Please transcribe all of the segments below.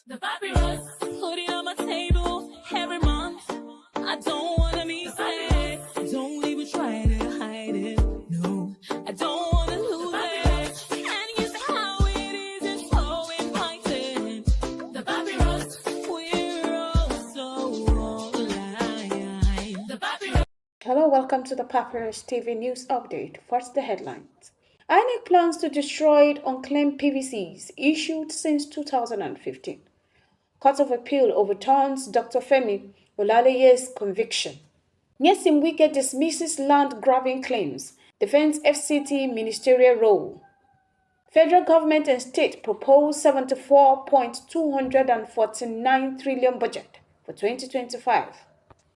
The papyrus, putting on my table every month. I don't wanna be sad. Don't even try to hide it. No, I don't wanna lose it. And you see how it is, it's so inviting. The papyrus, we're all so alive. The papyrus. Hello, welcome to the Papyrus TV News Update. First, the headlines. INEC plans to destroy unclaimed PVCs issued since 2015. Court of Appeal overturns Dr. Femi Olaleye's conviction. Nyesim Wike dismisses land-grabbing claims, defends FCT ministerial role. Federal government and state propose 74.249 trillion budget for 2025.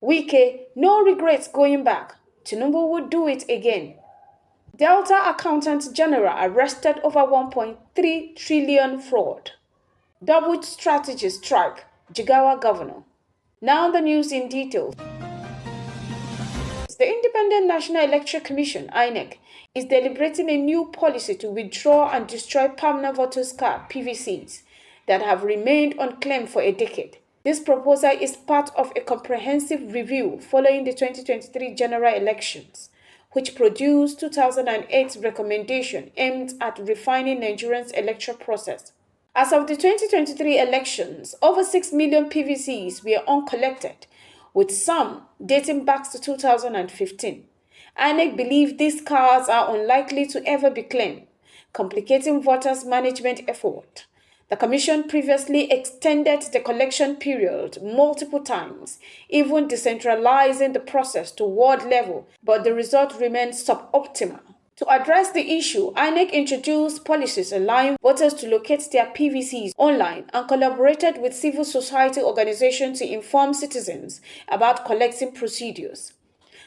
Wike, no regrets going back. Tinubu would do it again. Delta Accountant General arrested over 1.3 trillion fraud. Double strategy strike, Jigawa governor. Now the news in detail. The Independent National Electoral Commission, INEC, is deliberating a new policy to withdraw and destroy permanent voters' card, PVCs, that have remained unclaimed for a decade. This proposal is part of a comprehensive review following the 2023 general elections, which produced 2008 recommendation aimed at refining Nigeria's electoral process. As of the 2023 elections, over 6 million PVCs were uncollected, with some dating back to 2015. INEC believe these cards are unlikely to ever be claimed, complicating voters' management effort. The Commission previously extended the collection period multiple times, even decentralizing the process to ward level, but the result remained suboptimal. To address the issue, INEC introduced policies allowing voters to locate their PVCs online and collaborated with civil society organizations to inform citizens about collecting procedures.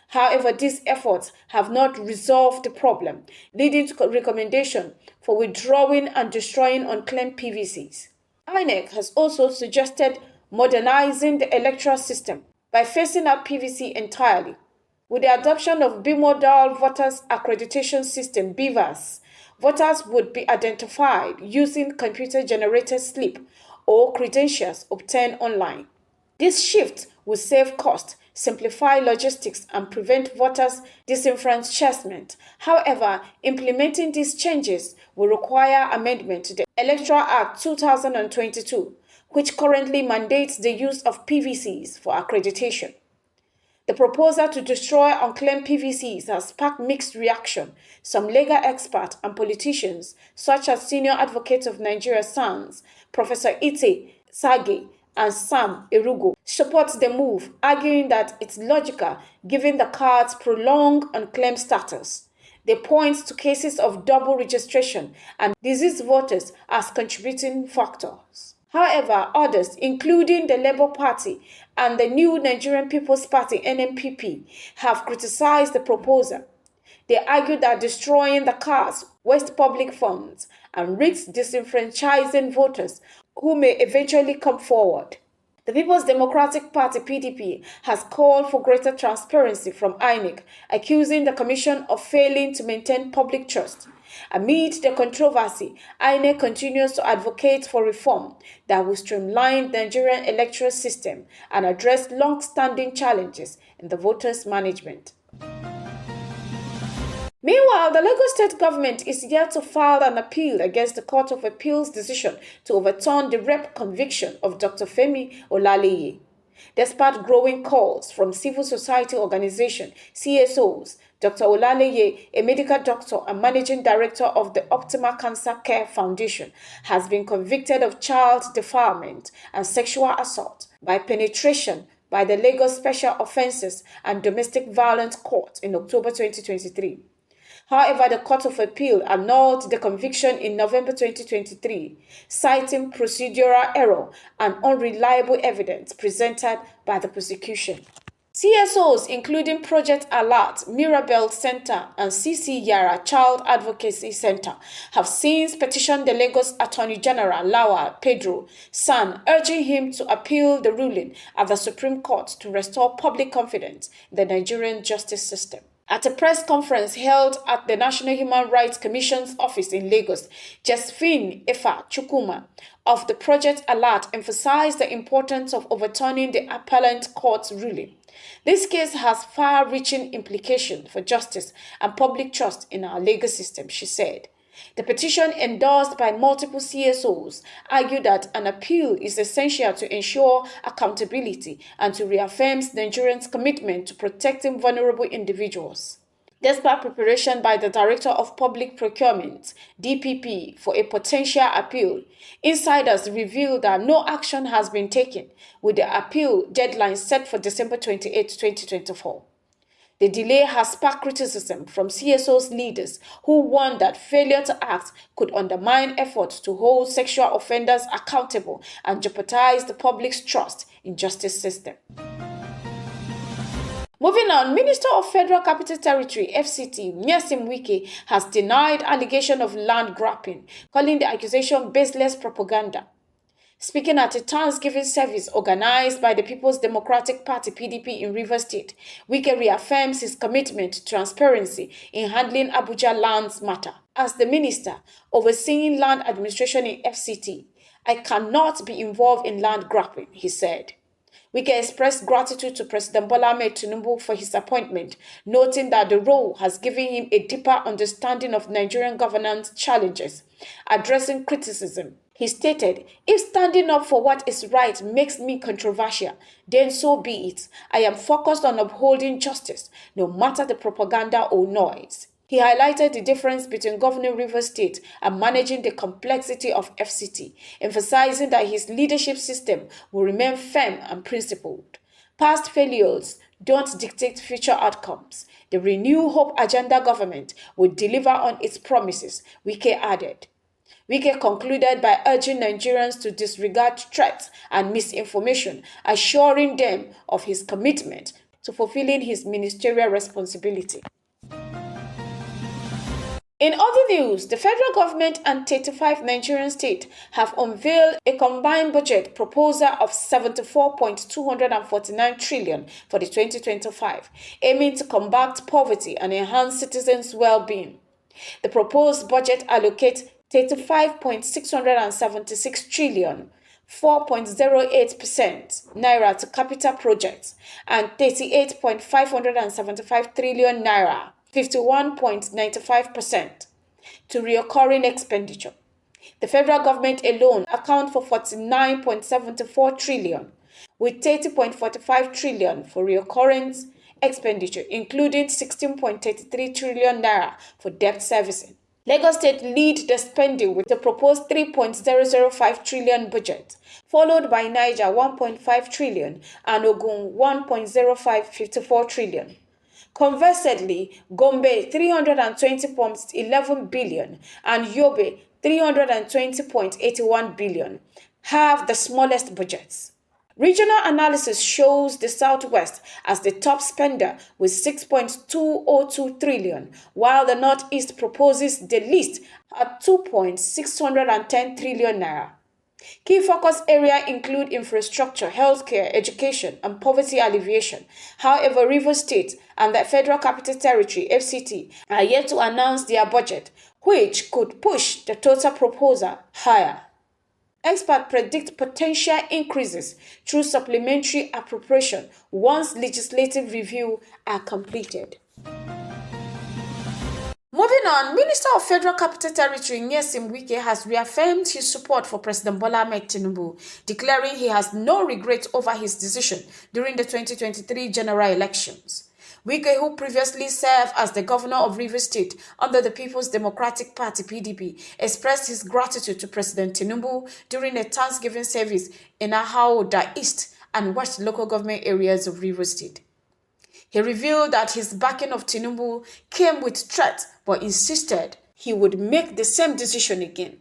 However, these efforts have not resolved the problem, leading to a recommendation for withdrawing and destroying unclaimed PVCs. INEC has also suggested modernizing the electoral system by phasing out PVC entirely. With the adoption of Bimodal Voters Accreditation System, BVAS, voters would be identified using computer-generated slip or credentials obtained online. This shift will save cost, simplify logistics, and prevent voters' disenfranchisement. However, implementing these changes will require amendment to the Electoral Act 2022, which currently mandates the use of PVCs for accreditation. The proposal to destroy unclaimed PVCs has sparked mixed reaction. Some legal experts and politicians, such as Senior Advocate of Nigeria SANS, Professor Ite Sage, and Sam Erugo, support the move, arguing that it's logical given the card's prolonged unclaimed status. They point to cases of double registration and deceased voters as contributing factors. However, others, including the Labour Party and the New Nigerian People's Party (NNPP), have criticized the proposal. They argue that destroying the cards wastes public funds and risks disenfranchising voters who may eventually come forward. The People's Democratic Party (PDP) has called for greater transparency from INEC, accusing the Commission of failing to maintain public trust. Amid the controversy, INEC continues to advocate for reform that will streamline the Nigerian electoral system and address long-standing challenges in the voters' management. Meanwhile, the Lagos State government is yet to file an appeal against the Court of Appeal's decision to overturn the rape conviction of Dr. Femi Olaleye. Despite growing calls from civil society organizations, CSOs, Dr. Olaleye, a medical doctor and managing director of the Optimal Cancer Care Foundation, has been convicted of child defilement and sexual assault by penetration by the Lagos Special Offences and Domestic Violence Court in October 2023. However, the Court of Appeal annulled the conviction in November 2023, citing procedural error and unreliable evidence presented by the prosecution. CSOs, including Project Alert, Mirabel Center, and CC Yara Child Advocacy Center, have since petitioned the Lagos Attorney General Lawal Pedro San, urging him to appeal the ruling at the Supreme Court to restore public confidence in the Nigerian justice system. At a press conference held at the National Human Rights Commission's office in Lagos, Josephine Efa Chukwuma of the project alert emphasized the importance of overturning the appellate court's ruling. This case has far-reaching implications for justice and public trust in our legal system, she said. The petition, endorsed by multiple CSOs, argued that an appeal is essential to ensure accountability and to reaffirm Nigerians' commitment to protecting vulnerable individuals. Despite preparation by the Director of Public Procurement, DPP, for a potential appeal, insiders revealed that no action has been taken, with the appeal deadline set for December 28, 2024. The delay has sparked criticism from CSO's leaders, who warned that failure to act could undermine efforts to hold sexual offenders accountable and jeopardize the public's trust in the justice system. Moving on, Minister of Federal Capital Territory, FCT, Nyesom Wike, has denied allegation of land grabbing, calling the accusation baseless propaganda. Speaking at a Thanksgiving service organized by the People's Democratic Party, PDP, in Rivers State, Wike reaffirms his commitment to transparency in handling Abuja lands matter. As the minister overseeing land administration in FCT, I cannot be involved in land grabbing, he said. Wike expressed gratitude to President Bola Ahmed Tinubu for his appointment, noting that the role has given him a deeper understanding of Nigerian governance challenges. Addressing criticism, he stated, "If standing up for what is right makes me controversial, then so be it. I am focused on upholding justice, no matter the propaganda or noise." He highlighted the difference between governing Rivers State and managing the complexity of FCT, emphasizing that his leadership system will remain firm and principled. Past failures don't dictate future outcomes. The Renew Hope Agenda government will deliver on its promises, Wike added. Wike concluded by urging Nigerians to disregard threats and misinformation, assuring them of his commitment to fulfilling his ministerial responsibility. In other news, the federal government and 35 Nigerian states have unveiled a combined budget proposal of 74.249 trillion for the 2025, aiming to combat poverty and enhance citizens' well-being. The proposed budget allocates 35.676 trillion, 4.08% naira to capital projects, and 38.575 trillion naira, 51.95%, to recurring expenditure. The federal government alone accounts for 49.74 trillion, with 30.45 trillion for recurring expenditure, including 16.33 trillion naira for debt servicing. Lagos State lead the spending with the proposed 3.005 trillion budget, followed by Niger 1.5 trillion and Ogun 1.0554 trillion. Conversely, Gombe 320.11 billion and Yobe 320.81 billion have the smallest budgets. Regional analysis shows the Southwest as the top spender with 6.202 trillion, while the Northeast proposes the least at 2.610 trillion naira. Key focus areas include infrastructure, healthcare, education, and poverty alleviation. However, Rivers State and the Federal Capital Territory, FCT, are yet to announce their budget, which could push the total proposal higher. Experts predict potential increases through supplementary appropriation once legislative review are completed. Moving on, Minister of Federal Capital Territory Nyesom Wike has reaffirmed his support for President Bola Ahmed Tinubu, declaring he has no regret over his decision during the 2023 general elections. Wike, who previously served as the governor of Rivers State under the People's Democratic Party (PDP), expressed his gratitude to President Tinubu during a Thanksgiving service in Ahauda East and West local government areas of Rivers State. He revealed that his backing of Tinubu came with threats, but insisted he would make the same decision again.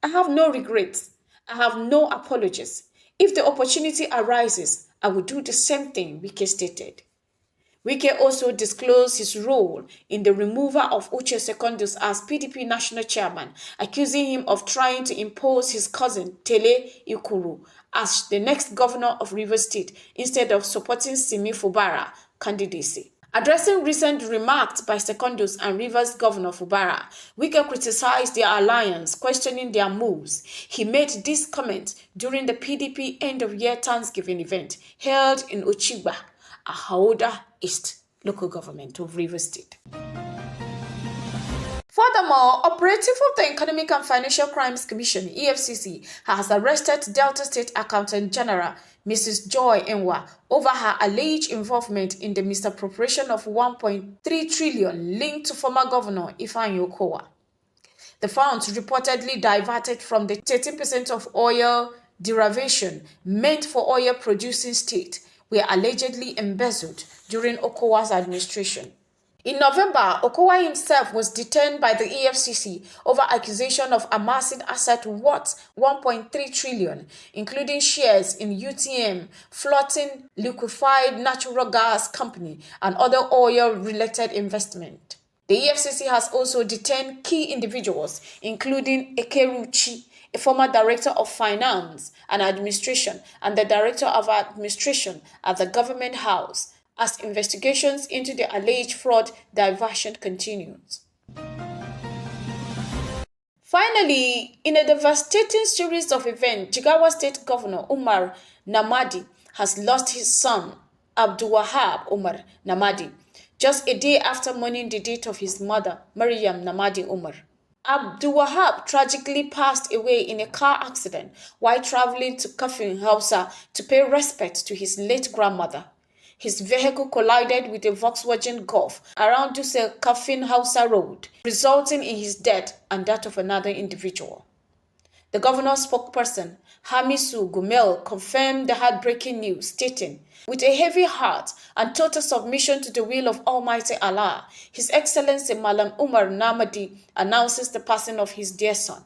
"I have no regrets. I have no apologies. If the opportunity arises, I will do the same thing," Wike stated. Wike also disclosed his role in the removal of Uche Secondus as PDP national chairman, accusing him of trying to impose his cousin Tele Ikuru as the next governor of Rivers State instead of supporting Simi Fubara candidacy. Addressing recent remarks by Secondos and Rivers Governor Fubara, Wike criticized their alliance, questioning their moves. He made this comment during the PDP end-of-year Thanksgiving event held in Ochigba, Ahaoda East, local government of Rivers State. Furthermore, operative of the Economic and Financial Crimes Commission, EFCC, has arrested Delta State Accountant General Mrs. Joy Enwa over her alleged involvement in the misappropriation of 1.3 trillion linked to former Governor Ifeanyi Okowa. The funds reportedly diverted from the 13% of oil derivation meant for oil-producing state were allegedly embezzled during Okowa's administration. In November, Okowa himself was detained by the EFCC over accusation of amassing assets worth 1.3 trillion, including shares in UTM, floating liquefied natural gas company, and other oil-related investment. The EFCC has also detained key individuals, including Ekeruchi, a former director of finance and administration, and the director of administration at the government house, as investigations into the alleged fraud diversion continues. Finally, in a devastating series of events, Jigawa State Governor Umar Namadi has lost his son, Abdulwahab Umar Namadi, just a day after mourning the death of his mother, Maryam Namadi Umar. Abdulwahab tragically passed away in a car accident while traveling to Kafin Hausa to pay respect to his late grandmother. His vehicle collided with a Volkswagen Golf around Duse Kafin Hausa Road, resulting in his death and that of another individual. The governor's spokesperson, Hamisu Gumel, confirmed the heartbreaking news, stating, "With a heavy heart and total submission to the will of Almighty Allah, His Excellency Malam Umar Namadi announces the passing of his dear son."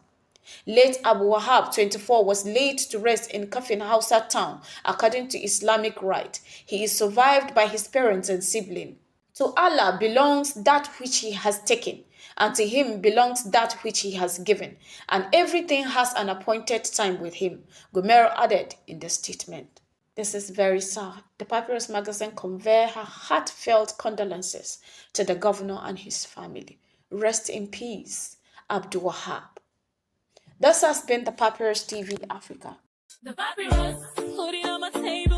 Late Abu Wahab, 24, was laid to rest in Kafin Hausa town, according to Islamic rite. He is survived by his parents and siblings. To Allah belongs that which He has taken, and to Him belongs that which He has given, and everything has an appointed time with Him, Gomer added in the statement. This is very sad. The Papyrus magazine conveys her heartfelt condolences to the governor and his family. Rest in peace, Abdul Wahab. This has been the Papyrus TV Africa. The papyrus, put it on my table.